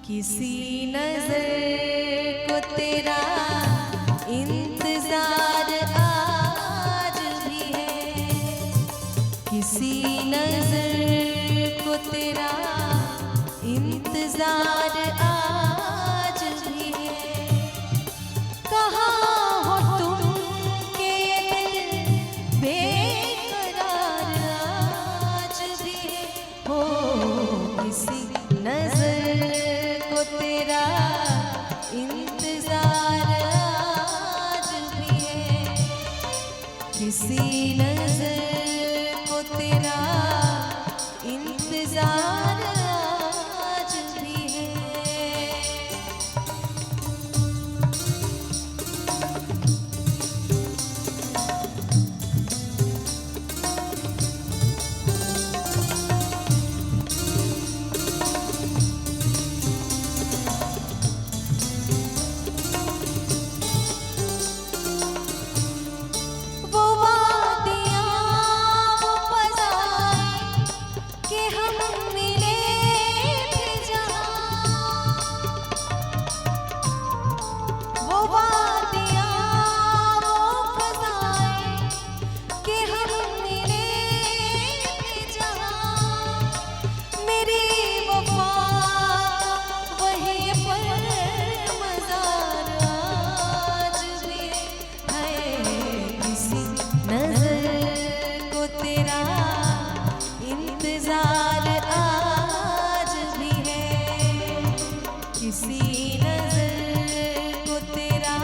किसी नजर को तेरा इंतजार आज भी है, किसी नजर को तेरा इंतजार आज भी है। कहाँ हो तुम के दिल बेकरार आज भी है, हो किसी नजर को तेरा इंतजार आज भी है, किसी नजर को तेरा इंतजार आज भी है। किसी नजर को तेरा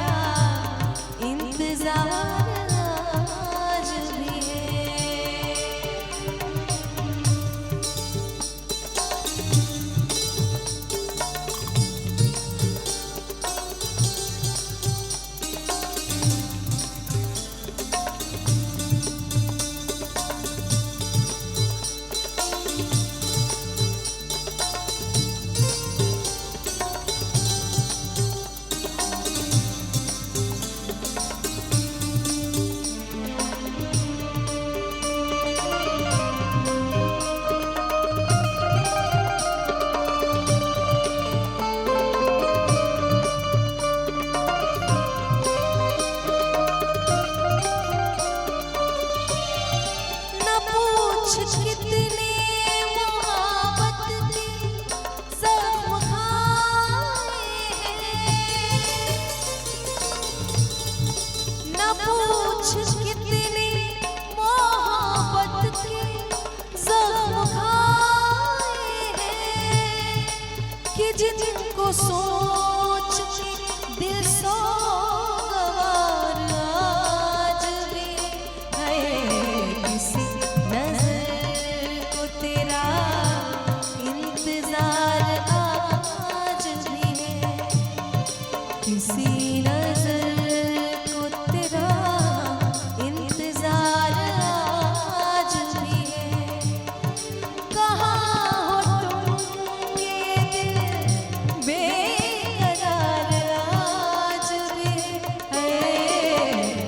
इंतजार आज भी है। कितने मोहब्बत के जख्म खाए हैं, न पूछ कितने मोहब्बत के जख्म खाए हैं, कि जिनको सोच के दिल सोगवार आज भी है, किसी तेरा इंतजार आज भी है, किसी नजर को तेरा इंतजार आज भी है। कहाँ हो तुम के दिल बेकरार आज भी है,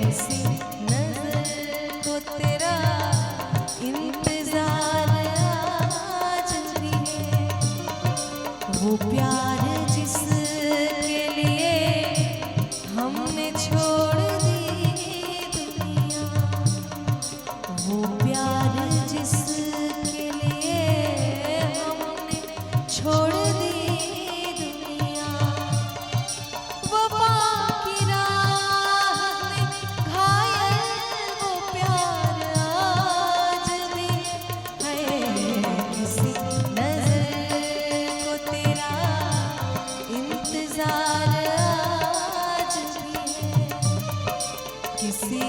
किसी नजर को तेरा इंतजार वो प्यार जिसके लिए हमने छोड़ दी दुनिया, वो प्यार जिसके लिए हमने छोड़ दी दुनिया, वफा की राह में घायल वो प्यार आज भी है, किसी इंतजार आज भी है, किसी